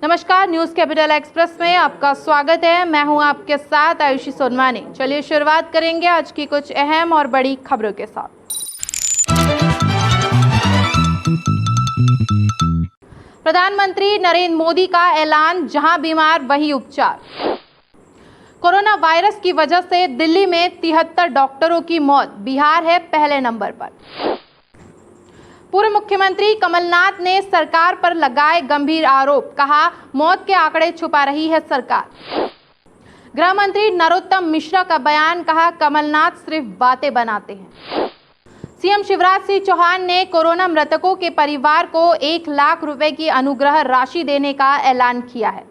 नमस्कार, news capital express में आपका स्वागत है। मैं हूं आपके साथ आयुषी सोनवानी। चलिए शुरुआत करेंगे आज की कुछ अहम और बड़ी खबरों के साथ। प्रधानमंत्री नरेंद्र मोदी का ऐलान, जहां बीमार वहीं उपचार। कोरोना वायरस की वजह से दिल्ली में 73 डॉक्टरों की मौत, बिहार है पहले नंबर पर। पूर्व मुख्यमंत्री कमलनाथ ने सरकार पर लगाए गंभीर आरोप, कहा मौत के आंकड़े छुपा रही है सरकार। गृह मंत्री नरोत्तम मिश्रा का बयान, कहा कमलनाथ सिर्फ बातें बनाते हैं। सीएम शिवराज सिंह चौहान ने कोरोना मृतकों के परिवार को 1 लाख रुपए की अनुग्रह राशि देने का ऐलान किया है।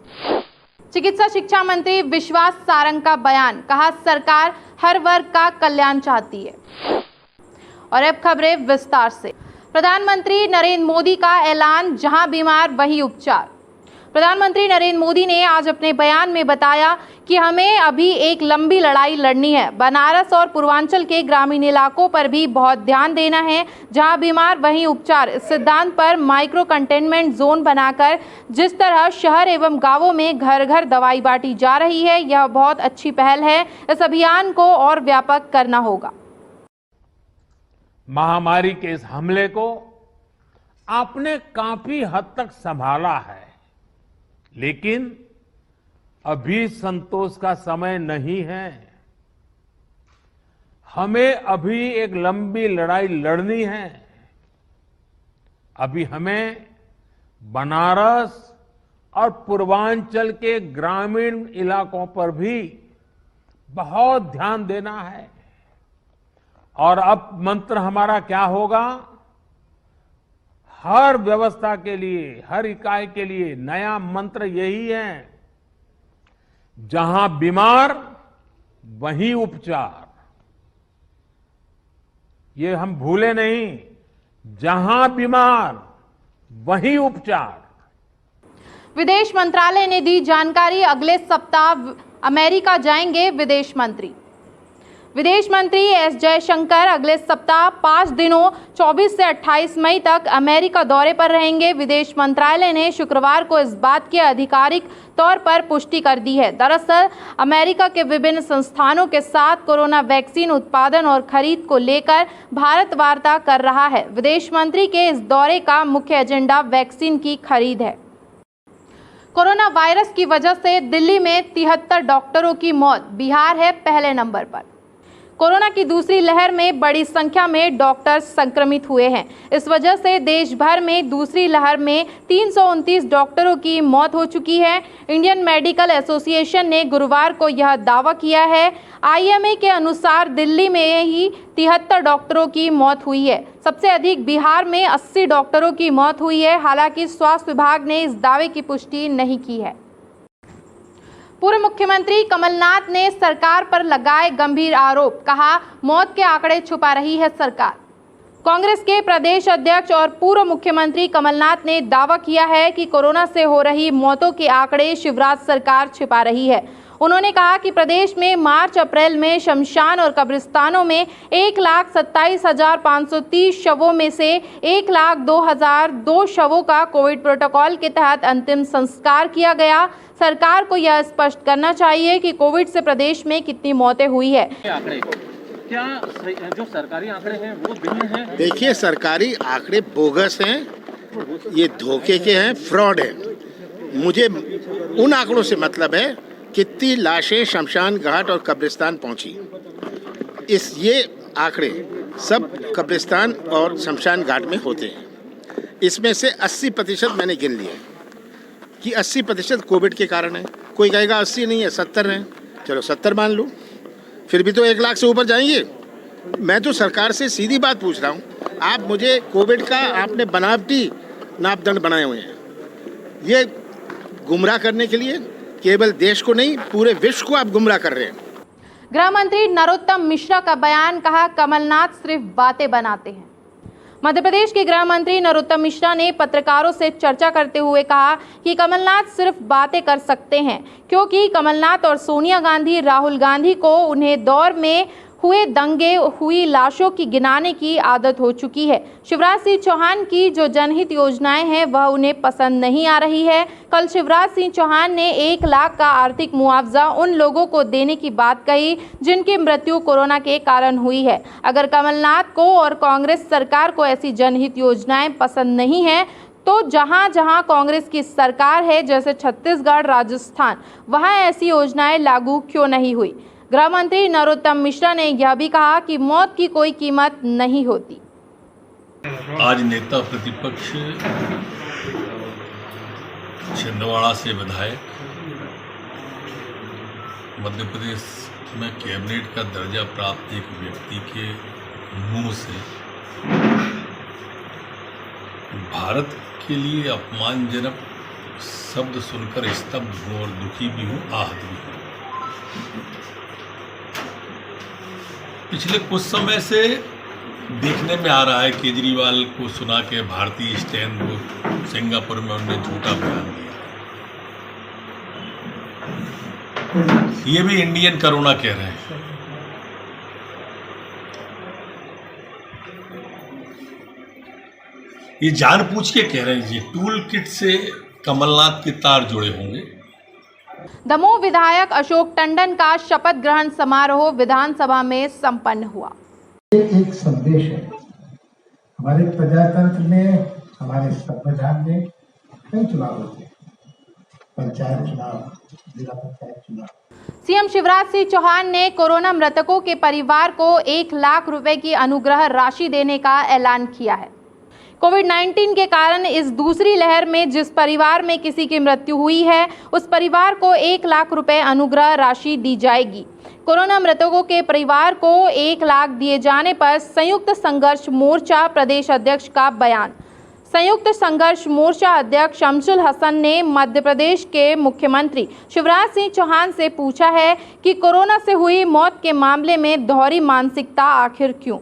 चिकित्सा शिक्षा मंत्री विश्वास सारंग का बयान, कहा सरकार हर वर्ग का कल्याण चाहती है। और अब खबरें विस्तार से। प्रधानमंत्री नरेंद्र मोदी का ऐलान, जहां बीमार वहीं उपचार। प्रधानमंत्री नरेंद्र मोदी ने आज अपने बयान में बताया कि हमें अभी एक लंबी लड़ाई लड़नी है। बनारस और पूर्वांचल के ग्रामीण इलाकों पर भी बहुत ध्यान देना है। जहां बीमार वहीं उपचार, इस सिद्धांत पर माइक्रो कंटेनमेंट जोन बनाकर जिस तरह शहर एवं गांवों में घर घर दवाई बांटी जा रही है, यह बहुत अच्छी पहल है। इस अभियान को और व्यापक करना होगा। महामारी के इस हमले को आपने काफी हद तक संभाला है, लेकिन अभी संतोष का समय नहीं है। हमें अभी एक लंबी लड़ाई लड़नी है। अभी हमें बनारस और पूर्वांचल के ग्रामीण इलाकों पर भी बहुत ध्यान देना है। और अब मंत्र हमारा क्या होगा? हर व्यवस्था के लिए, हर इकाई के लिए नया मंत्र यही है, जहां बीमार वहीं उपचार। ये हम भूले नहीं, जहां बीमार वहीं उपचार। विदेश मंत्रालय ने दी जानकारी, अगले सप्ताह अमेरिका जाएंगे विदेश मंत्री। विदेश मंत्री एस जयशंकर अगले सप्ताह 5 दिनों 24 से 28 मई तक अमेरिका दौरे पर रहेंगे। विदेश मंत्रालय ने शुक्रवार को इस बात की आधिकारिक तौर पर पुष्टि कर दी है। दरअसल अमेरिका के विभिन्न संस्थानों के साथ कोरोना वैक्सीन उत्पादन और खरीद को लेकर भारत वार्ता कर रहा है। विदेश मंत्री के इस दौरे का मुख्य एजेंडा वैक्सीन की खरीद है। कोरोना वायरस की वजह से दिल्ली में 73 डॉक्टरों की मौत, बिहार है पहले नंबर पर। कोरोना की दूसरी लहर में बड़ी संख्या में डॉक्टर संक्रमित हुए हैं। इस वजह से देश भर में दूसरी लहर में 329 डॉक्टरों की मौत हो चुकी है। इंडियन मेडिकल एसोसिएशन ने गुरुवार को यह दावा किया है। आईएमए के अनुसार दिल्ली में ही 73 डॉक्टरों की मौत हुई है। सबसे अधिक बिहार में 80 डॉक्टरों की मौत हुई है। हालांकि स्वास्थ्य विभाग ने इस दावे की पुष्टि नहीं की है। पूर्व मुख्यमंत्री कमलनाथ ने सरकार पर लगाए गंभीर आरोप, कहा मौत के आंकड़े छुपा रही है सरकार। कांग्रेस के प्रदेश अध्यक्ष और पूर्व मुख्यमंत्री कमलनाथ ने दावा किया है कि कोरोना से हो रही मौतों के आंकड़े शिवराज सरकार छिपा रही है। उन्होंने कहा कि प्रदेश में मार्च अप्रैल में शमशान और कब्रिस्तानों में 1,27,530 शवों में से 1,02,002 शवों का कोविड प्रोटोकॉल के तहत अंतिम संस्कार किया गया। सरकार को यह स्पष्ट करना चाहिए कि कोविड से प्रदेश में कितनी मौतें हुई है। आंकड़े क्या जो सरकारी आंकड़े हैं वो भिन्न हैं? देखिए, सरकारी आंकड़े बोगस हैं, ये धोखे के हैं, फ्रॉड है। मुझे उन आंकड़ों से मतलब है कितनी लाशें शमशान घाट और कब्रिस्तान पहुंची। ये आंकड़े सब कब्रिस्तान और शमशान घाट में होते हैं। इसमें से 80% मैंने गिन लिया कि 80% कोविड के कारण है। कोई कहेगा 80 नहीं है, 70 है, चलो 70 मान लो, फिर भी तो 1 लाख से ऊपर जाएंगे। मैं तो सरकार से सीधी बात पूछ रहा हूँ, आप मुझे कोविड का आपने बनावटी मापदंड बनाए हुए हैं। ये गुमराह करने के लिए केवल देश को नहीं, पूरे विश्व को आप गुमराह कर रहे हैं। गृह मंत्री नरोत्तम मिश्रा का बयान, कहा कमलनाथ सिर्फ बातें बनाते हैं। मध्य प्रदेश के गृह मंत्री नरोत्तम मिश्रा ने पत्रकारों से चर्चा करते हुए कहा कि कमलनाथ सिर्फ बातें कर सकते हैं, क्योंकि कमलनाथ और सोनिया गांधी, राहुल गांधी को उन्हें दौर में हुए दंगे, हुई लाशों की गिनाने की आदत हो चुकी है। शिवराज सिंह चौहान की जो जनहित योजनाएं हैं वह उन्हें पसंद नहीं आ रही है। कल शिवराज सिंह चौहान ने 1 लाख का आर्थिक मुआवजा उन लोगों को देने की बात कही जिनकी मृत्यु कोरोना के कारण हुई है। अगर कमलनाथ को और कांग्रेस सरकार को ऐसी जनहित योजनाएं पसंद नहीं है तो जहां जहां कांग्रेस की सरकार है, जैसे छत्तीसगढ़, राजस्थान, वहां ऐसी योजनाएं लागू क्यों नहीं हुई। गृह मंत्री नरोत्तम मिश्रा ने यह भी कहा कि मौत की कोई कीमत नहीं होती। आज नेता प्रतिपक्ष छिंदवाड़ा से विधायक मध्य प्रदेश में कैबिनेट का दर्जा प्राप्त एक व्यक्ति के मुंह से भारत के लिए अपमानजनक शब्द सुनकर स्तब्ध हूँ और दुखी भी हूँ, आहत भी हूँ। पिछले कुछ समय से देखने में आ रहा है केजरीवाल को सुना के भारतीय स्टैंड को सिंगापुर में उन्होंने झूठा बयान दिया। ये भी इंडियन कोरोना कह रहे हैं। ये जानबूझ के कह रहे हैं, ये टूल किट से कमलनाथ के तार जुड़े होंगे। दमोह विधायक अशोक टंडन का शपथ ग्रहण समारोह विधानसभा में संपन्न हुआ। एक संदेश है हमारे प्रजातंत्र में, हमारे संविधान में कई चुनाव होते हैं, पंचायत चुनाव, जिला पंचायत चुनाव। सीएम शिवराज सिंह चौहान ने कोरोना मृतकों के परिवार को 1 लाख रुपए की अनुग्रह राशि देने का ऐलान किया है। कोविड-19 के कारण इस दूसरी लहर में जिस परिवार में किसी की मृत्यु हुई है उस परिवार को 1 लाख रुपए अनुग्रह राशि दी जाएगी। कोरोना मृतकों के परिवार को 1 लाख दिए जाने पर संयुक्त संघर्ष मोर्चा प्रदेश अध्यक्ष का बयान। संयुक्त संघर्ष मोर्चा अध्यक्ष शमसुल हसन ने मध्य प्रदेश के मुख्यमंत्री शिवराज सिंह चौहान से पूछा है कि कोरोना से हुई मौत के मामले में दोहरी मानसिकता आखिर क्यों।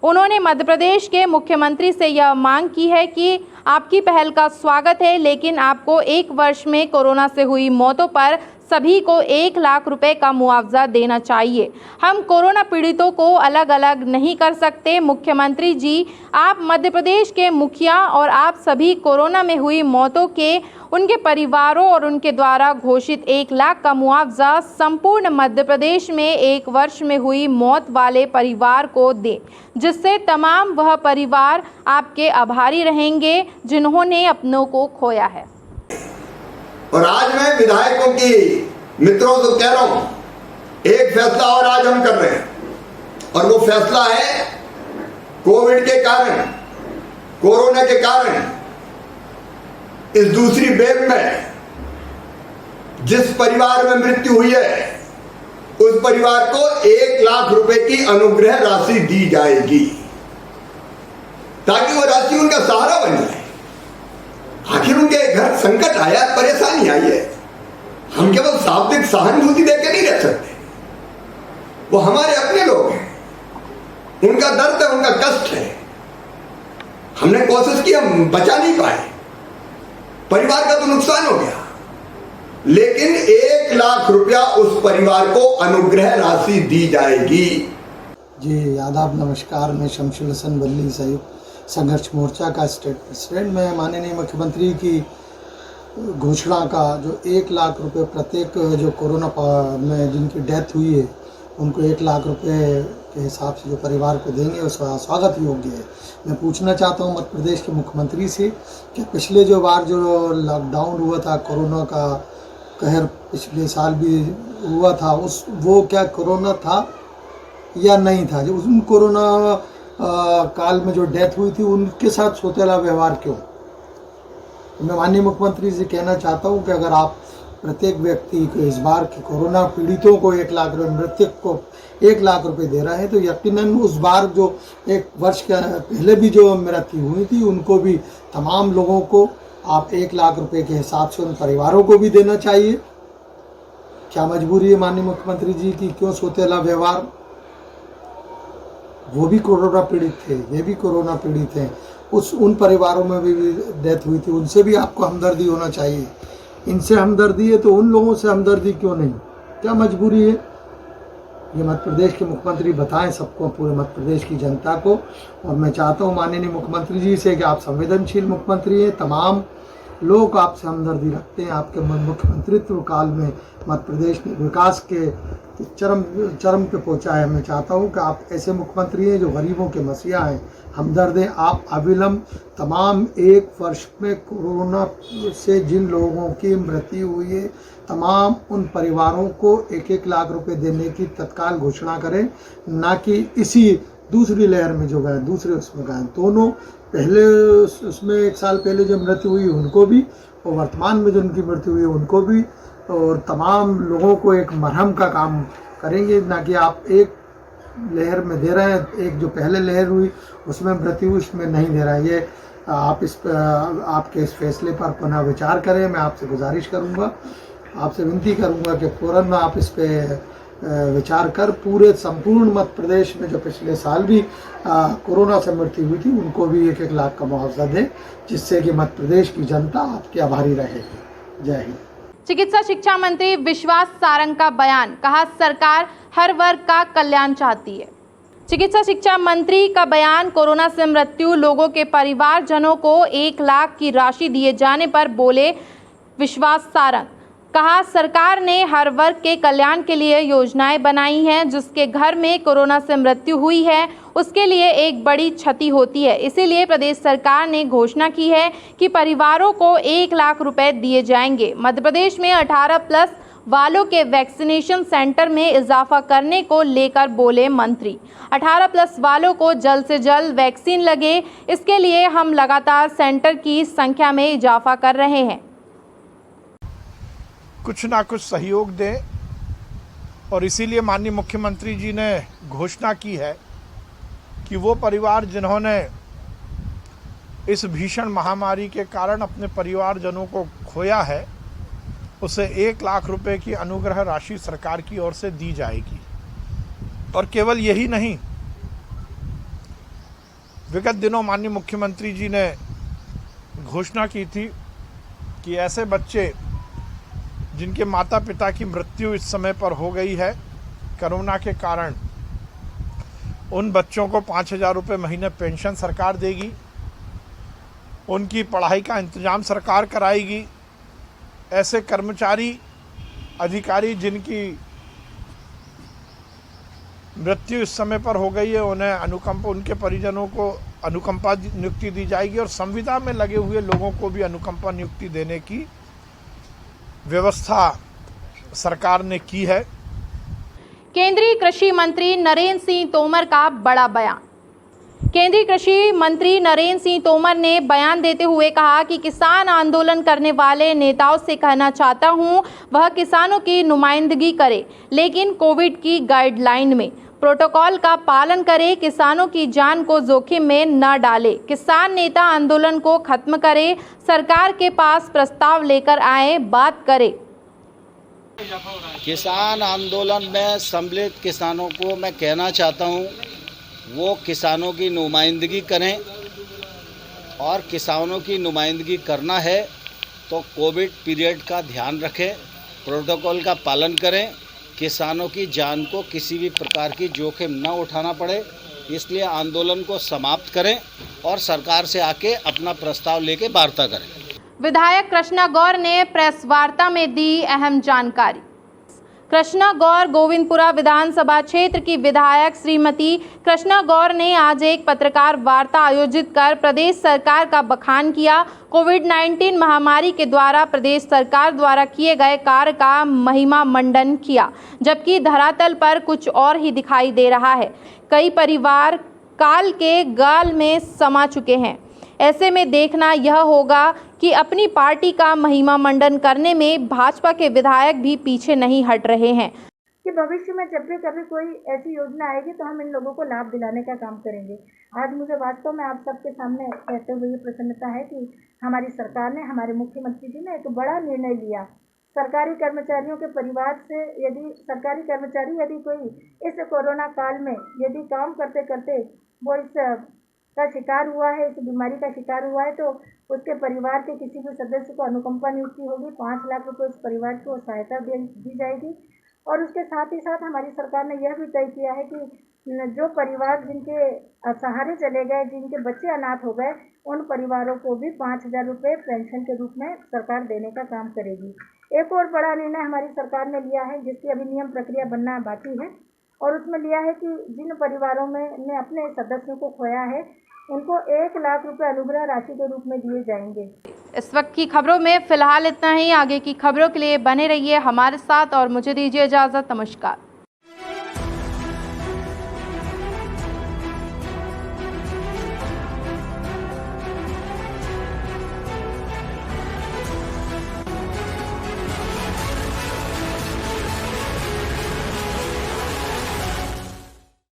उन्होंने मध्य प्रदेश के मुख्यमंत्री से यह मांग की है कि आपकी पहल का स्वागत है, लेकिन आपको 1 वर्ष में कोरोना से हुई मौतों पर सभी को 1 लाख रुपए का मुआवजा देना चाहिए। हम कोरोना पीड़ितों को अलग अलग नहीं कर सकते। मुख्यमंत्री जी, आप मध्य प्रदेश के मुखिया और आप सभी कोरोना में हुई मौतों के उनके परिवारों और उनके द्वारा घोषित 1 लाख का मुआवजा संपूर्ण मध्य प्रदेश में 1 वर्ष में हुई मौत वाले परिवार को दें, जिससे तमाम वह परिवार आपके आभारी रहेंगे जिन्होंने अपनों को खोया है। और आज मैं विधायकों की मित्रों से कह रहा हूं, एक फैसला और आज हम कर रहे हैं और वो फैसला है कोविड के कारण, कोरोना के कारण इस दूसरी वेव में जिस परिवार में मृत्यु हुई है उस परिवार को 1 लाख रुपए की अनुग्रह राशि दी जाएगी, ताकि वो राशि उनका सहारा बन जाए। आखिर उनके घर संकट आया, परेशानी आई है, हम केवल शाब्दिक सहानुभूति देकर नहीं रह सकते। वो हमारे अपने लोग हैं, उनका दर्द है, उनका कष्ट है। हमने कोशिश की, हम बचा नहीं पाए, परिवार का तो नुकसान हो गया, लेकिन 1 लाख रुपया उस परिवार को अनुग्रह राशि दी जाएगी। जी आदाब, नमस्कार। मैं शमसुल हसन बल्ली, संयुक्त संघर्ष मोर्चा का स्टेट प्रेसिडेंट। मैं माननीय मुख्यमंत्री की घोषणा का जो 1 लाख रुपए प्रत्येक जो कोरोना में जिनकी डेथ हुई है उनको 1 लाख रुपए के हिसाब से जो परिवार को देंगे उसका स्वागत योग्य है। मैं पूछना चाहता हूं मध्य प्रदेश के मुख्यमंत्री से कि पिछले जो बार जो लॉकडाउन हुआ था, कोरोना का कहर पिछले साल भी हुआ था, वो क्या कोरोना था या नहीं था? जो उन कोरोना काल में जो डेथ हुई थी उनके साथ सौतेला व्यवहार क्यों? मैं माननीय मुख्यमंत्री से कहना चाहता हूं कि अगर आप प्रत्येक व्यक्ति को इस बार के कोरोना पीड़ितों को 1 लाख रुपये, मृतक को 1 लाख रुपए दे रहे हैं, तो यकीनन उस बार जो 1 वर्ष के पहले भी जो मृत्यु हुई थी उनको भी, तमाम लोगों को आप 1 लाख रुपए के हिसाब से उन परिवारों को भी देना चाहिए। क्या मजबूरी है माननीय मुख्यमंत्री जी की? क्यों सौतेला व्यवहार? वो भी कोरोना पीड़ित थे, ये भी कोरोना पीड़ित हैं, उन परिवारों में भी डेथ हुई थी, उनसे भी आपको हमदर्दी होना चाहिए। इनसे हमदर्दी है तो उन लोगों से हमदर्दी क्यों नहीं? क्या मजबूरी है? ये मध्य प्रदेश के मुख्यमंत्री बताएं सबको, पूरे मध्य प्रदेश की जनता को। और मैं चाहता हूँ माननीय मुख्यमंत्री जी से कि आप संवेदनशील मुख्यमंत्री हैं, तमाम लोग आपसे हमदर्दी रखते हैं। आपके मुख्यमंत्रित्व काल में मध्य प्रदेश ने विकास के चरम पे पहुंचा है। मैं चाहता हूं कि आप ऐसे मुख्यमंत्री हैं जो गरीबों के मसीहा हैं, हमदर्द हैं। आप अविलंब तमाम 1 वर्ष में कोरोना से जिन लोगों की मृत्यु हुई है, तमाम उन परिवारों को 1-1 लाख रुपए देने की तत्काल घोषणा करें, ना कि इसी दूसरी लहर में जो गए, दूसरे उसमें गए। दोनों पहले उसमें 1 साल पहले जो मृत्यु हुई उनको भी, और वर्तमान में जो उनकी मृत्यु हुई उनको भी, और तमाम लोगों को एक मरहम का काम करेंगे, ना कि आप एक लहर में दे रहे हैं, एक जो पहले लहर हुई उसमें मृत्यु हुई उसमें नहीं दे रहा है। ये आप आपके इस फैसले पर पुनः विचार करें। मैं आपसे गुजारिश करूंगा, आपसे विनती करूंगा कि फौरन आप इस पे विचार कर पूरे संपूर्ण मध्य प्रदेश में जो पिछले साल भी कोरोना से मृत्यु हुई थी उनको भी 1-1 लाख का मुआवजा दें, जिससे कि मध्य प्रदेश की जनता आपकी आभारी रहेगी। जय हिंद। चिकित्सा शिक्षा मंत्री विश्वास सारंग का बयान, कहा सरकार हर वर्ग का कल्याण चाहती है। चिकित्सा शिक्षा मंत्री का बयान, कोरोना से मृत्यु लोगों के परिवारजनों को 1 लाख की राशि दिए जाने पर बोले विश्वास सारंग। कहा सरकार ने हर वर्ग के कल्याण के लिए योजनाएं बनाई हैं। जिसके घर में कोरोना से मृत्यु हुई है उसके लिए एक बड़ी क्षति होती है। इसीलिए प्रदेश सरकार ने घोषणा की है कि परिवारों को 1 लाख रुपए दिए जाएंगे। मध्य प्रदेश में 18+ वालों के वैक्सीनेशन सेंटर में इजाफा करने को लेकर बोले मंत्री। 18+ वालों को जल्द से जल्द वैक्सीन लगे, इसके लिए हम लगातार सेंटर की संख्या में इजाफा कर रहे हैं। कुछ ना कुछ सहयोग दें, और इसीलिए माननीय मुख्यमंत्री जी ने घोषणा की है कि वो परिवार जिन्होंने इस भीषण महामारी के कारण अपने परिवारजनों को खोया है, उसे 1 लाख रुपए की अनुग्रह राशि सरकार की ओर से दी जाएगी। और केवल यही नहीं, विगत दिनों माननीय मुख्यमंत्री जी ने घोषणा की थी कि ऐसे बच्चे जिनके माता पिता की मृत्यु इस समय पर हो गई है कोरोना के कारण, उन बच्चों को 5,000 रुपये महीने पेंशन सरकार देगी, उनकी पढ़ाई का इंतजाम सरकार कराएगी। ऐसे कर्मचारी अधिकारी जिनकी मृत्यु इस समय पर हो गई है, उन्हें उनके परिजनों को अनुकंपा नियुक्ति दी जाएगी, और संविदा में लगे हुए लोगों को भी अनुकंपा नियुक्ति देने की व्यवस्था सरकार ने की है। केंद्रीय कृषि मंत्री नरेंद्र सिंह तोमर का बड़ा बयान। केंद्रीय कृषि मंत्री नरेंद्र सिंह तोमर ने बयान देते हुए कहा कि किसान आंदोलन करने वाले नेताओं से कहना चाहता हूं वह किसानों की नुमाइंदगी करे, लेकिन कोविड की गाइडलाइन में, प्रोटोकॉल का पालन करे, किसानों की जान को जोखिम में न डाले। किसान नेता आंदोलन को खत्म करे, सरकार के पास प्रस्ताव लेकर आए, बात करे। किसान आंदोलन में सम्मिलित किसानों को मैं कहना चाहता हूं वो किसानों की नुमाइंदगी करें, और किसानों की नुमाइंदगी करना है तो कोविड पीरियड का ध्यान रखें, प्रोटोकॉल का पालन करें, किसानों की जान को किसी भी प्रकार की जोखिम न उठाना पड़े, इसलिए आंदोलन को समाप्त करें और सरकार से आके अपना प्रस्ताव लेके वार्ता करें। विधायक कृष्णा गौर ने प्रेस वार्ता में दी अहम जानकारी। कृष्णा गौर गोविंदपुरा विधानसभा क्षेत्र की विधायक श्रीमती कृष्णा गौर ने आज एक पत्रकार वार्ता आयोजित कर प्रदेश सरकार का बखान किया। कोविड-19 महामारी के द्वारा प्रदेश सरकार द्वारा किए गए कार्य का महिमा मंडन किया, जबकि धरातल पर कुछ और ही दिखाई दे रहा है। कई परिवार काल के गाल में समा चुके हैं। ऐसे में देखना यह होगा कि अपनी पार्टी का महिमा मंडन करने में भाजपा के विधायक भी पीछे नहीं हट रहे हैं कि भविष्य में जब भी कभी कोई ऐसी योजना आएगी तो हम इन लोगों को लाभ दिलाने का काम करेंगे। आज मुझे वास्तव में आप सबके सामने कहते हुए ये प्रसन्नता है कि हमारी सरकार ने, हमारे मुख्यमंत्री जी ने एक बड़ा निर्णय लिया। सरकारी कर्मचारियों के परिवार से सरकारी कर्मचारी यदि कोई इस कोरोना काल में यदि काम करते करते वो इस का शिकार हुआ है, इस बीमारी का शिकार हुआ है, तो उसके परिवार के किसी भी सदस्य को अनुकंपा नियुक्ति होगी। 5 लाख रुपए उस परिवार को सहायता दी जाएगी। और उसके साथ ही साथ हमारी सरकार ने यह भी तय किया है कि जो परिवार जिनके सहारे चले गए, जिनके बच्चे अनाथ हो गए, उन परिवारों को भी 5,000 रुपये पेंशन के रूप में सरकार देने का काम करेगी। एक और बड़ा निर्णय हमारी सरकार ने लिया है, जिसकी अभी नियम प्रक्रिया बनना बाकी है, और उसमें लिया है कि जिन परिवारों में ने अपने सदस्यों को खोया है, उनको 1 लाख रुपए अनुग्रह राशि के रूप में दिए जाएंगे। इस वक्त की खबरों में फिलहाल इतना ही। आगे की खबरों के लिए बने रहिए हमारे साथ और मुझे दीजिए इजाज़त। नमस्कार।